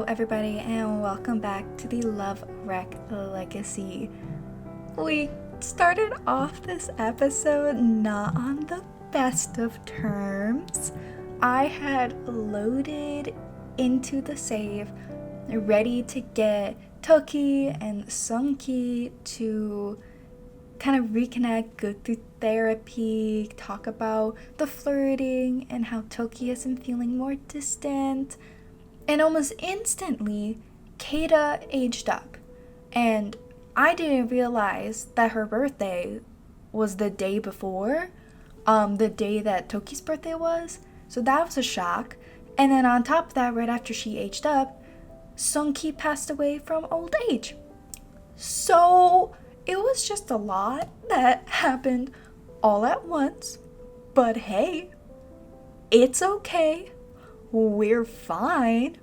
everybody, and welcome back to the Love Wreck Legacy. We started off this episode not on the best of terms. I had loaded into the save, ready to get Toki and Sunki to kind of reconnect, go through therapy, talk about the flirting and how Toki has been feeling more distant. And almost instantly, Keita aged up. And I didn't realize that her birthday was the day before, the day that Toki's birthday was. So that was a shock. And then on top of that, right after she aged up, Sunki passed away from old age. So it was just a lot that happened all at once. But hey, it's okay. We're fine.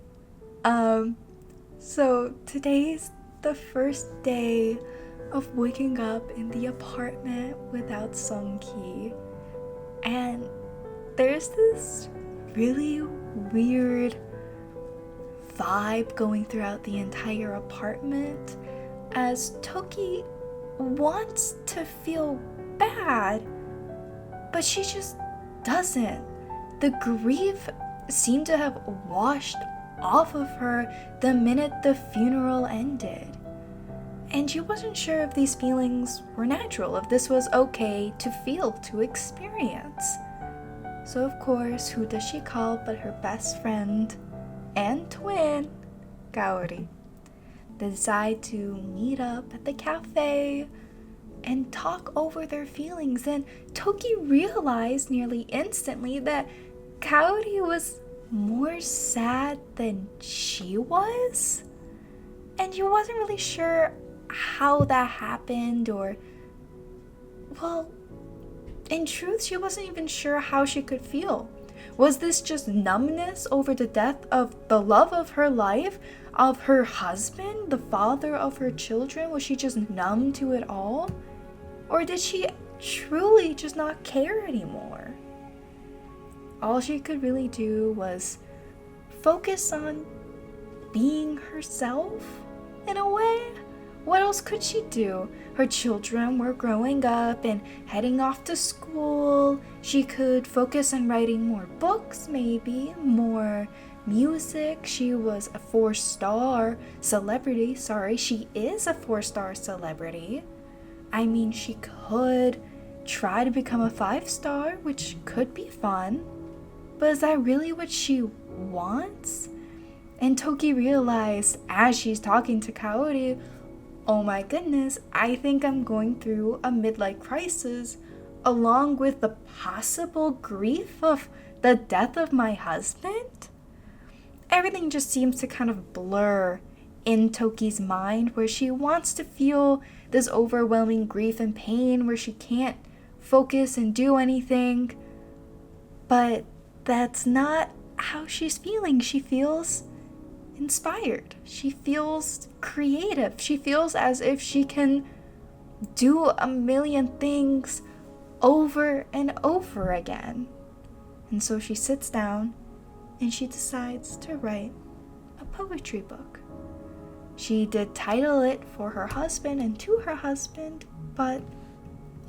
So today's the first day of waking up in the apartment without Sunki. And there's this really weird vibe going throughout the entire apartment as Toki wants to feel bad, but she just doesn't. The grief seemed to have washed off of her the minute the funeral ended. And she wasn't sure if these feelings were natural, if this was okay to feel, to experience. So of course, who does she call but her best friend and twin, Kaori. They decide to meet up at the cafe and talk over their feelings, and Toki realized nearly instantly that Kaori was more sad than she was, and she wasn't really sure how that happened, or, well, in truth, she wasn't even sure how she could feel. Was this just numbness over the death of the love of her life, of her husband, the father of her children? Was she just numb to it all? Or did she truly just not care anymore? All she could really do was focus on being herself, in a way. What else could she do? Her children were growing up and heading off to school. She could focus on writing more books, maybe, more music. She was a 4-star celebrity. She is a 4-star celebrity. I mean, she could try to become a 5-star, which could be fun. But is that really what she wants? And Toki realized as she's talking to Kaori, oh my goodness, I think I'm going through a midlife crisis, along with the possible grief of the death of my husband. Everything just seems to kind of blur in Toki's mind, where she wants to feel this overwhelming grief and pain, where she can't focus and do anything. But that's not how she's feeling. She feels inspired. She feels creative. She feels as if she can do a million things over and over again. And so she sits down and she decides to write a poetry book. She did title it for her husband and to her husband, but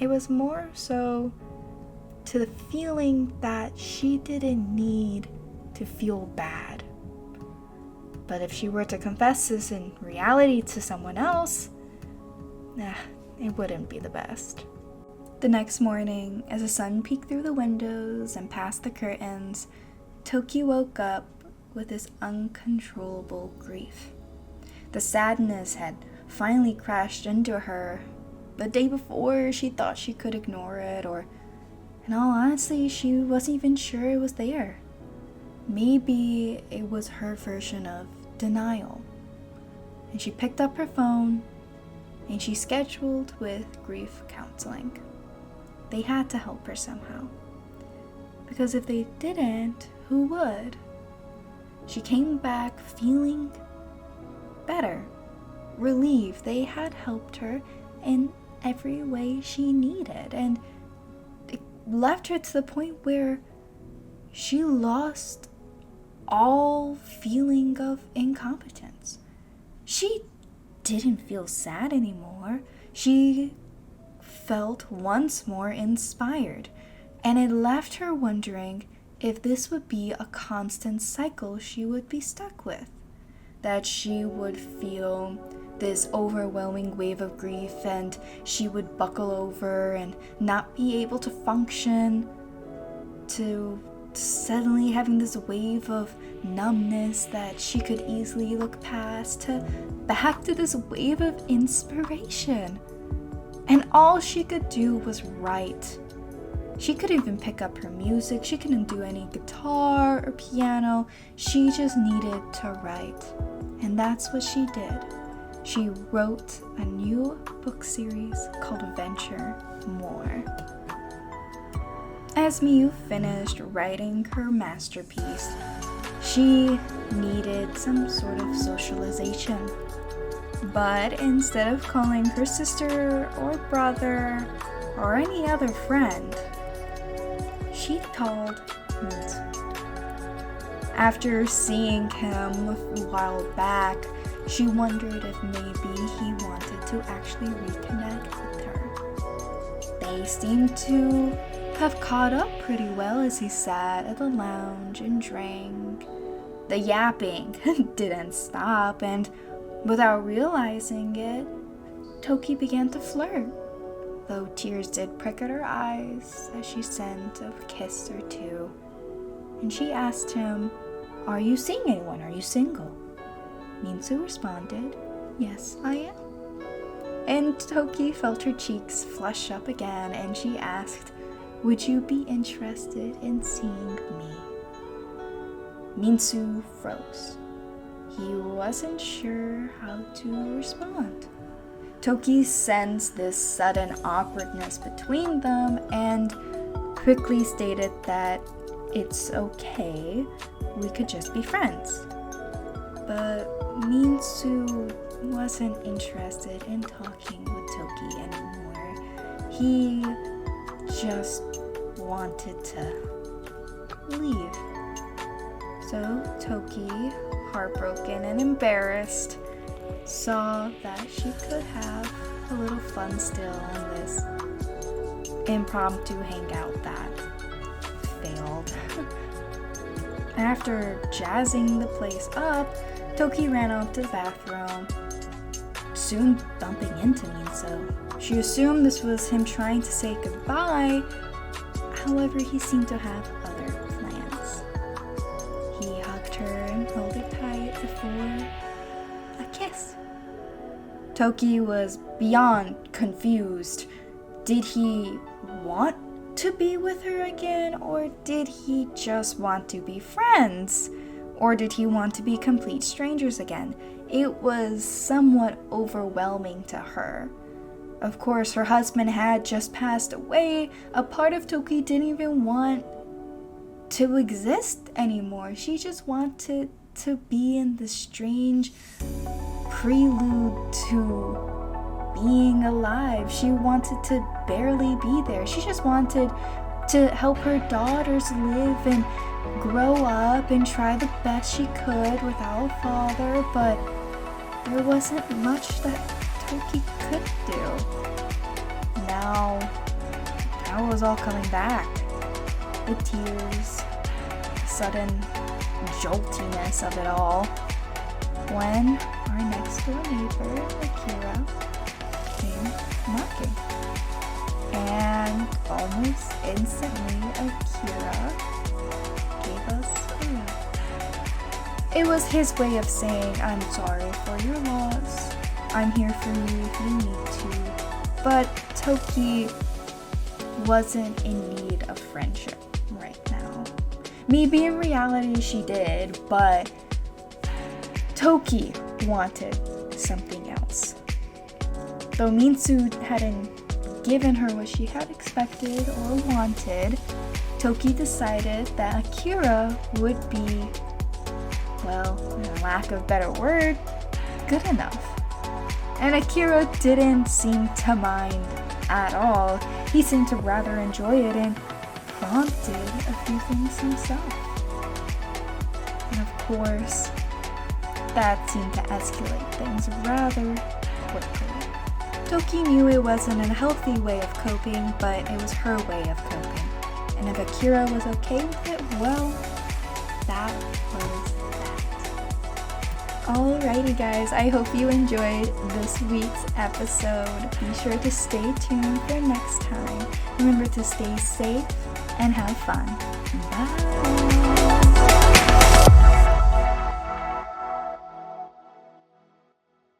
it was more so to the feeling that she didn't need to feel bad. But if she were to confess this in reality to someone else, it wouldn't be the best. The next morning, as the sun peeked through the windows and past the curtains, Toki woke up with this uncontrollable grief. The sadness had finally crashed into her. The day before, she thought she could ignore it, or in all honesty, she wasn't even sure it was there. Maybe it was her version of denial. And she picked up her phone and she scheduled with grief counseling. They had to help her somehow. Because if they didn't, who would? She came back feeling better, relieved. They had helped her in every way she needed, and it left her to the point where she lost all feeling of incompetence. She didn't feel sad anymore. She felt once more inspired, and it left her wondering if this would be a constant cycle she would be stuck with. That she would feel this overwhelming wave of grief and she would buckle over and not be able to function, to suddenly having this wave of numbness that she could easily look past, to back to this wave of inspiration. And all she could do was write. She couldn't even pick up her music. She couldn't do any guitar or piano. She just needed to write. And that's what she did. She wrote a new book series called Venture More. As Miyu finished writing her masterpiece, she needed some sort of socialization. But instead of calling her sister or brother or any other friend, she called Mitsu. After seeing him a while back, she wondered if maybe he wanted to actually reconnect with her. They seemed to have caught up pretty well as he sat at the lounge and drank. The yapping didn't stop, and without realizing it, Toki began to flirt, though tears did prick at her eyes as she sent a kiss or two. And she asked him, "Are you seeing anyone? Are you single?" Minsu responded, "Yes, I am." And Toki felt her cheeks flush up again, and she asked, "Would you be interested in seeing me?" Minsu froze. He wasn't sure how to respond. Toki sensed this sudden awkwardness between them and quickly stated that it's okay, we could just be friends. But Minsu wasn't interested in talking with Toki anymore. He just wanted to leave. So Toki, heartbroken and embarrassed, saw that she could have a little fun still on this impromptu hangout that failed. After jazzing the place up, Toki ran up to the bathroom, soon bumping into Minsu. She assumed this was him trying to say goodbye, however he seemed to have other plans. He hugged her and held her tight before a kiss. Toki was beyond confused. Did he want to be with her again, or did he just want to be friends? Or did he want to be complete strangers again? It was somewhat overwhelming to her. Of course, her husband had just passed away. A part of Toki didn't even want to exist anymore. She just wanted to be in this strange prelude to being alive. She wanted to barely be there. She just wanted to help her daughters live and grow up and try the best she could without a father, but there wasn't much that Toki could do. Now it was all coming back. The tears, the sudden joltiness of it all, when our next door neighbor, Akira, came knocking. And almost instantly, Akira gave us a ride. It was his way of saying, "I'm sorry for your loss. I'm here for you if you need to." But Toki wasn't in need of friendship right now. Maybe in reality she did, but Toki wanted something else. Though Minsu hadn't given her what she had expected or wanted, Toki decided that Akira would be, well, in lack of a better word, good enough. And Akira didn't seem to mind at all. He seemed to rather enjoy it and prompted a few things himself. And course, that seemed to escalate things rather quickly. Toki knew it wasn't a healthy way of coping, but it was her way of coping. And if Akira was okay with it, well, that was that. Alrighty guys, I hope you enjoyed this week's episode. Be sure to stay tuned for next time. Remember to stay safe and have fun. Bye!